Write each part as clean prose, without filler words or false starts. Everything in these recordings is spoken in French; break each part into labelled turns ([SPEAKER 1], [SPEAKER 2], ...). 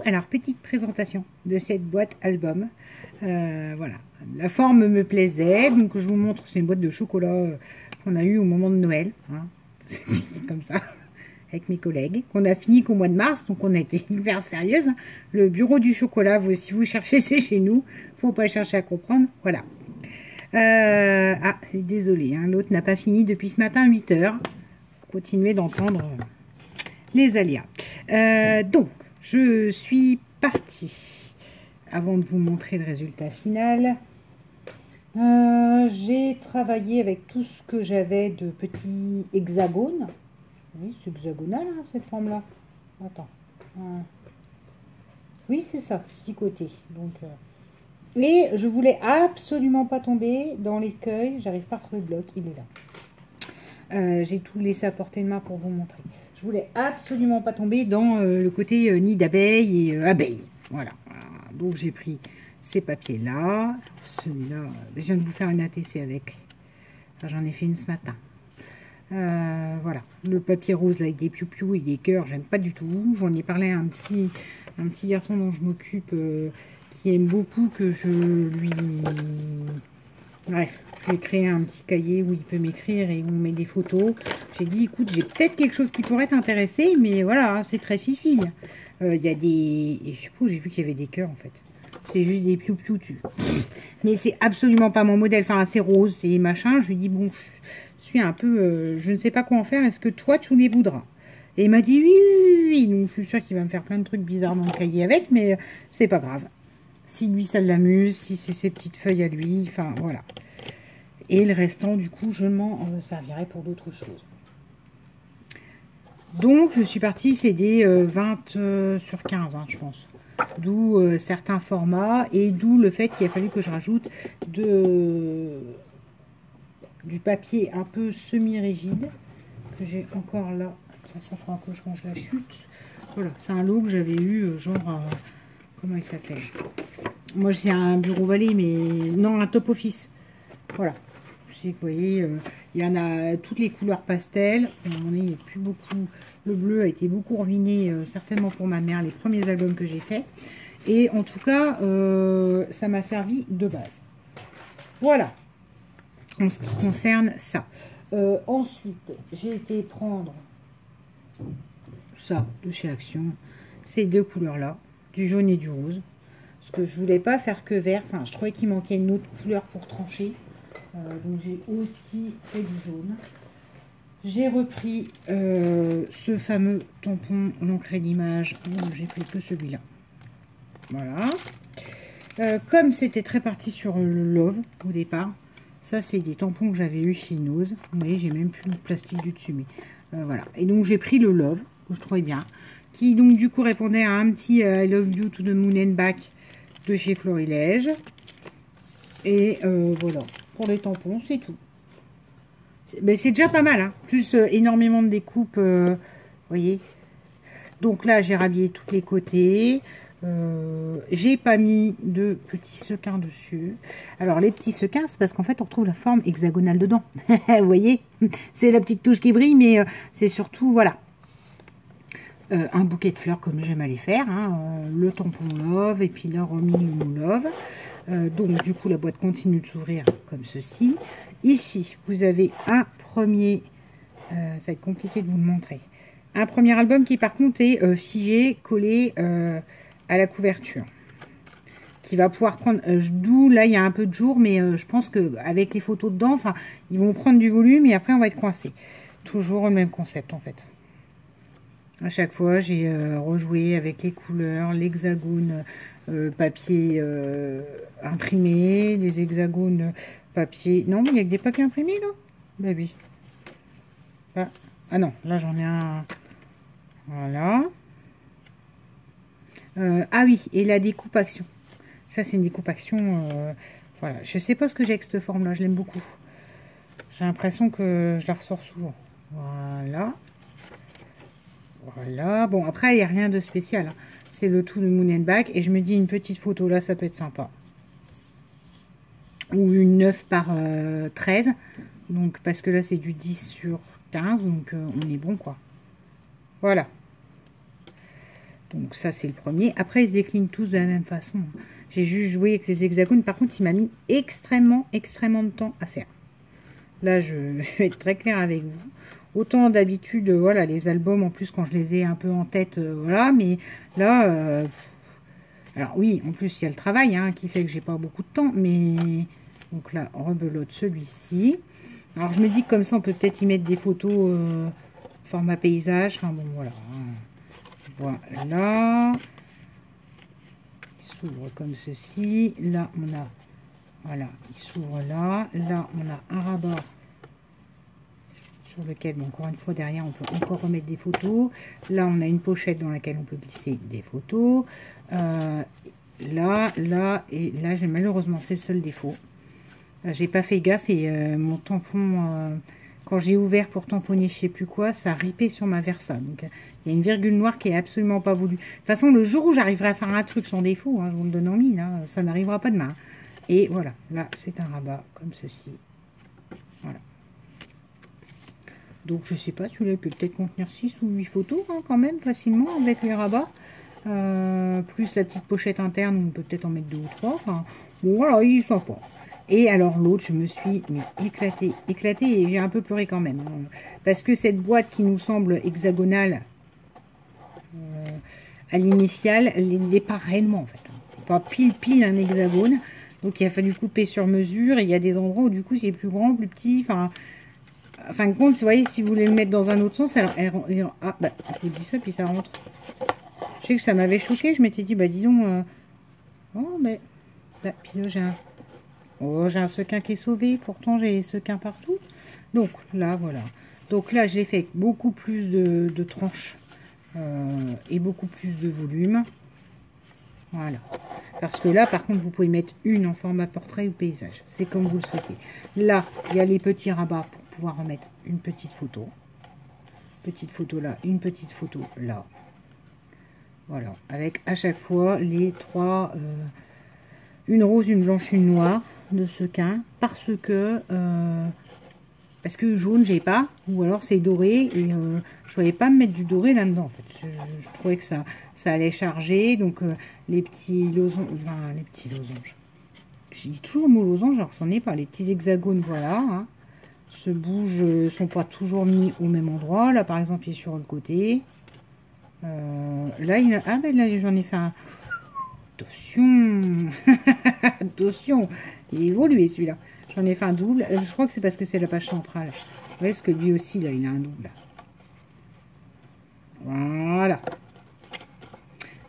[SPEAKER 1] Alors, petite présentation de cette boîte album. Voilà, la forme me plaisait, donc je vous montre. C'est une boîte de chocolat qu'on a eu au moment de Noël, hein. Comme ça, avec mes collègues, qu'on a fini qu'au mois de mars, donc on a été hyper sérieuse. Le bureau du chocolat, vous, si vous cherchez, c'est chez nous. Faut pas chercher à comprendre. Voilà. Ah, désolé, hein, l'autre n'a pas fini depuis ce matin 8 h. Continuez d'entendre les aléas. Donc, je suis partie. Avant de vous montrer le résultat final, j'ai travaillé avec tout ce que j'avais de petits hexagones. Oui, c'est hexagonal, hein, cette forme-là. Attends. Oui, c'est ça, petit côté. Donc, et je voulais absolument pas tomber dans l'écueil. J'arrive pas à retrouver le bloc, il est là. J'ai tout laissé à portée de main pour vous montrer. Je voulais absolument pas tomber dans le côté nid d'abeille et abeille. Voilà. Donc j'ai pris ces papiers-là. Celui-là, je viens de vous faire une ATC avec. Enfin, j'en ai fait une ce matin. Voilà. Le papier rose là, avec des piou-piou et des cœurs, j'aime pas du tout. J'en ai parlé à un petit garçon dont je m'occupe qui aime beaucoup que je lui... Bref, je vais créer un petit cahier où il peut m'écrire et où on met des photos. J'ai dit, écoute, j'ai peut-être quelque chose qui pourrait t'intéresser, mais voilà, c'est très fifi. Il y a des... Et je sais pas, j'ai vu qu'il y avait des cœurs, en fait. C'est juste des piou-piou tu. Mais c'est absolument pas mon modèle. Enfin, c'est rose, c'est machin. Je lui dis, bon, je suis un peu... je ne sais pas quoi en faire. Est-ce que toi, tu les voudras? Et il m'a dit, oui, oui, oui. Donc, je suis sûre qu'il va me faire plein de trucs bizarres dans le cahier avec, mais c'est pas grave. Si lui, ça l'amuse, si c'est ses petites feuilles à lui, enfin, voilà. Et le restant, du coup, je m'en servirai pour d'autres choses. Donc, je suis partie, c'est des 20 sur 15, hein, je pense. D'où certains formats et d'où le fait qu'il a fallu que je rajoute du papier un peu semi-rigide que j'ai encore là. Ça fera que je range la chute. Voilà, c'est un lot que j'avais eu, genre... comment il s'appelle? Moi, c'est un bureau Vallée, mais non, un top office. Voilà. Vous voyez, il y en a toutes les couleurs pastel. On est plus beaucoup. Le bleu a été beaucoup ruiné, certainement pour ma mère, les premiers albums que j'ai faits. Et en tout cas, ça m'a servi de base. Voilà. En ce qui concerne ça. Ensuite, j'ai été prendre ça de chez Action. Ces deux couleurs-là, du jaune et du rose. Parce que je voulais pas faire que vert. Enfin, je trouvais qu'il manquait une autre couleur pour trancher. Donc j'ai aussi fait du jaune. J'ai repris ce fameux tampon l'encre d'image. J'ai pris que celui-là. Voilà. Comme c'était très parti sur le Love au départ, ça c'est des tampons que j'avais eu chez Nose. Vous voyez, j'ai même plus de plastique du dessus. Mais voilà. Et donc j'ai pris le Love, que je trouvais bien. Qui donc du coup répondait à un petit I love you to the moon and back de chez Florilège. Et voilà. Pour les tampons, c'est tout. Mais c'est déjà pas mal, hein. Plus énormément de découpes, voyez. Donc là, j'ai rhabillé tous les côtés. J'ai pas mis de petits sequins dessus. Alors, les petits sequins, c'est parce qu'en fait, on retrouve la forme hexagonale dedans. Vous voyez, c'est la petite touche qui brille, mais c'est surtout, voilà. Un bouquet de fleurs comme j'aime à les faire. Hein, le tampon Love, et puis là, remis le mot Love. Donc du coup la boîte continue de s'ouvrir comme ceci. Ici vous avez un premier, ça va être compliqué de vous le montrer, un premier album qui par contre est figé, collé à la couverture, qui va pouvoir prendre, d'où là il y a un peu de jour, mais je pense que avec les photos dedans, enfin ils vont prendre du volume et après on va être coincé. Toujours le même concept en fait. À chaque fois, j'ai rejoué avec les couleurs, l'hexagone papier imprimé, les hexagones papier... Non, mais il y a que des papiers imprimés, là? Bah oui. Ah non, là, j'en ai un... Voilà. Ah oui, et la découpe action. Ça, c'est une découpe action... voilà, je sais pas ce que j'ai avec cette forme-là, je l'aime beaucoup. J'ai l'impression que je la ressors souvent. Voilà. Voilà, bon après il n'y a rien de spécial, hein. C'est le tout de Moon and Back et je me dis une petite photo là ça peut être sympa. Ou une 9 par 13, donc parce que là c'est du 10 sur 15, donc on est bon quoi. Voilà. Donc ça, c'est le premier. Après, ils se déclinent tous de la même façon. J'ai juste joué avec les hexagones. Par contre, il m'a mis extrêmement de temps à faire. Là, je vais être très claire avec vous. Autant d'habitude, voilà, les albums, en plus, quand je les ai un peu en tête, voilà. Mais là, alors oui, en plus, il y a le travail hein, qui fait que j'ai pas beaucoup de temps. Mais donc là, on rebelote celui-ci. Alors, je me dis que comme ça, on peut peut-être y mettre des photos format paysage. Enfin, bon, voilà. Voilà. Il s'ouvre comme ceci. Là, on a... Voilà, il s'ouvre là. Là, on a un rabat sur lequel, bon, encore une fois, derrière, on peut encore remettre des photos. Là, on a une pochette dans laquelle on peut glisser des photos. Là, et là, malheureusement, c'est le seul défaut. J'ai pas fait gaffe et mon tampon, quand j'ai ouvert pour tamponner je sais plus quoi, ça a ripé sur ma Versa. Donc, il y a une virgule noire qui est absolument pas voulue. De toute façon, le jour où j'arriverai à faire un truc sans défaut, hein, je vous le donne en mille, hein, ça n'arrivera pas demain. Et voilà, là, c'est un rabat comme ceci. Voilà. Donc, je sais pas, celui-là peut peut-être contenir 6 ou 8 photos, hein, quand même, facilement, avec les rabats. Plus la petite pochette interne, on peut peut-être en mettre 2 ou 3. Enfin, bon, voilà, il est sympa. Et alors l'autre, je me suis éclatée et j'ai un peu pleuré quand même. Hein, parce que cette boîte qui nous semble hexagonale à l'initiale, elle n'est pas réellement en fait. Hein. C'est pas pile un hexagone. Donc il a fallu couper sur mesure. Et il y a des endroits où du coup c'est plus grand, plus petit. Enfin, en fin de compte, vous voyez, si vous voulez le mettre dans un autre sens, ah, bah, je vous dis ça, puis ça rentre. Je sais que ça m'avait choqué. Je m'étais dit, bah dis donc, oh, mais, bah, puis là j'ai un... Oh, j'ai un sequin qui est sauvé, pourtant j'ai les sequins partout. Donc là, voilà. Donc là, j'ai fait beaucoup plus de tranches et beaucoup plus de volume. Voilà. Parce que là, par contre, vous pouvez mettre une en format portrait ou paysage. C'est comme vous le souhaitez. Là, il y a les petits rabats pour pouvoir remettre une petite photo. Petite photo là, une petite photo là. Voilà. Avec à chaque fois les trois... une rose, une blanche, une noire de sequin parce que jaune j'ai pas, ou alors c'est doré et je voyais pas me mettre du doré là dedans en fait. Je trouvais que ça allait charger, donc les petits losanges, enfin les petits losanges, je dis toujours le mot losange alors que c'en est pas, les petits hexagones, voilà hein, se bougent, sont pas toujours mis au même endroit. Là par exemple il est sur le côté, là il a, ah ben là j'en ai fait un. Attention, attention, il est évolué celui-là. J'en ai fait un double. Je crois que c'est parce que c'est la page centrale. Vous voyez, parce que lui aussi, là, il a un double. Voilà.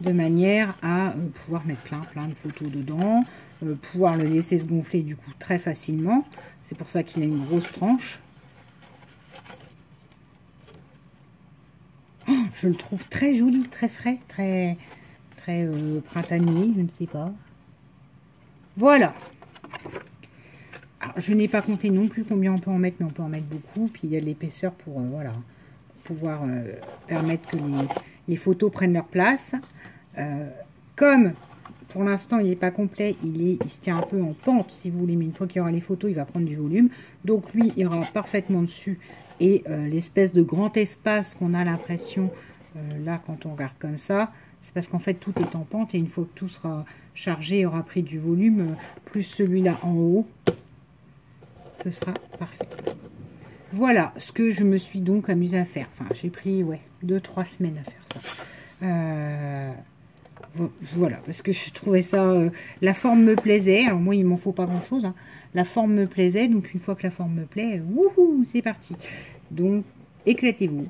[SPEAKER 1] De manière à pouvoir mettre plein de photos dedans. Pouvoir le laisser se gonfler, du coup, très facilement. C'est pour ça qu'il a une grosse tranche. Oh, je le trouve très joli, très frais, très printanier, je ne sais pas. Voilà. Alors, je n'ai pas compté non plus combien on peut en mettre, mais on peut en mettre beaucoup. Puis il y a l'épaisseur pour voilà, pouvoir permettre que les photos prennent leur place. Comme pour l'instant il n'est pas complet, il se tient un peu en pente si vous voulez, mais une fois qu'il y aura les photos, il va prendre du volume. Donc lui, il ira parfaitement dessus. Et l'espèce de grand espace qu'on a l'impression, là, quand on regarde comme ça, c'est parce qu'en fait, tout est en pente. Et une fois que tout sera chargé et aura pris du volume, plus celui-là en haut, ce sera parfait. Voilà ce que je me suis donc amusée à faire. Enfin, j'ai pris, ouais, 2-3 semaines à faire ça. Voilà, parce que je trouvais ça... la forme me plaisait. Alors moi, il m'en faut pas grand-chose. Hein. La forme me plaisait. Donc, une fois que la forme me plaît, wouhou, c'est parti. Donc, éclatez-vous.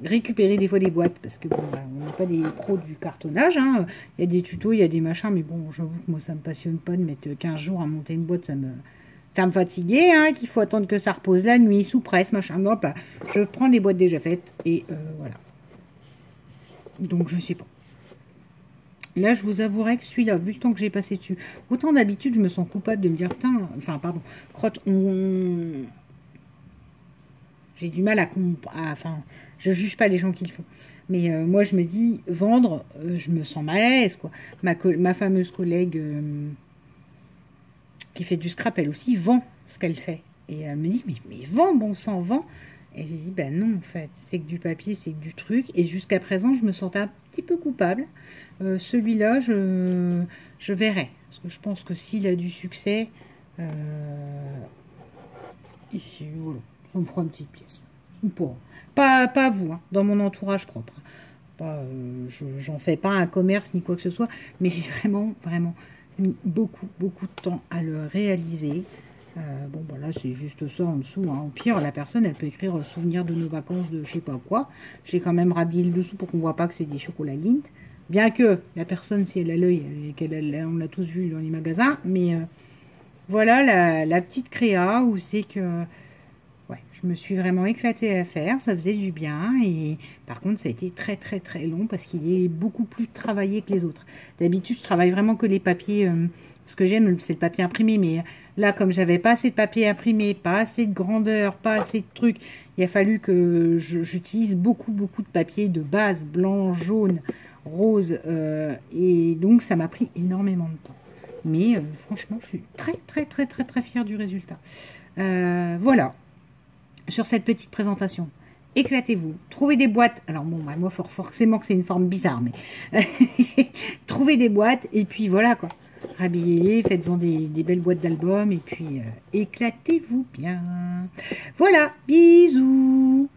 [SPEAKER 1] Récupérer des fois des boîtes, parce que bon, bah, on n'est pas des pros du cartonnage. Hein. Il y a des tutos, il y a des machins. Mais bon, j'avoue que moi, ça me passionne pas de mettre 15 jours à monter une boîte. Ça me fatiguer, hein, qu'il faut attendre que ça repose la nuit, sous presse, machin. Non, bah, je prends les boîtes déjà faites. Et voilà. Donc, je sais pas. Là, je vous avouerai que celui-là, vu le temps que j'ai passé dessus, autant d'habitude, je me sens coupable de me dire, putain, enfin, pardon, crotte, j'ai du mal enfin, je juge pas les gens qui le font. Mais moi, je me dis, vendre, je me sens mal à l'aise, quoi. Ma fameuse collègue qui fait du scrap, elle aussi, vend ce qu'elle fait. Et elle me dit, mais vends, bon sang, vends. Et j'ai dit, ben non, en fait, c'est que du papier, c'est que du truc. Et jusqu'à présent, je me sentais un petit peu coupable. Celui-là, je verrai. Parce que je pense que s'il a du succès, ici, voilà, ça me fera une petite pièce. Ou pas. Pas vous, hein, dans mon entourage propre. Pas, j'en fais pas un commerce ni quoi que ce soit. Mais j'ai vraiment mis beaucoup de temps à le réaliser. Bon, bah là, c'est juste ça en dessous. Hein. Au pire, la personne, elle peut écrire souvenir de nos vacances de je sais pas quoi. J'ai quand même rhabillé le dessous pour qu'on voit pas que c'est des chocolats Lindt. Bien que la personne, si elle a l'œil, on l'a tous vu dans les magasins. Mais voilà la petite créa où c'est que ouais, je me suis vraiment éclatée à faire. Ça faisait du bien. Et par contre, ça a été très long parce qu'il est beaucoup plus travaillé que les autres. D'habitude, je travaille vraiment que les papiers. Ce que j'aime, c'est le papier imprimé. Mais là, comme j'avais pas assez de papier imprimé, pas assez de grandeur, pas assez de trucs, il a fallu que j'utilise beaucoup de papier de base, blanc, jaune, rose. Et donc, ça m'a pris énormément de temps. Mais franchement, je suis très fière du résultat. Voilà. Sur cette petite présentation. Éclatez-vous. Trouvez des boîtes. Alors bon, bah, moi, forcément que c'est une forme bizarre, mais trouvez des boîtes et puis voilà quoi. Rhabillez-les, faites-en des belles boîtes d'albums et puis éclatez-vous bien. Voilà, bisous.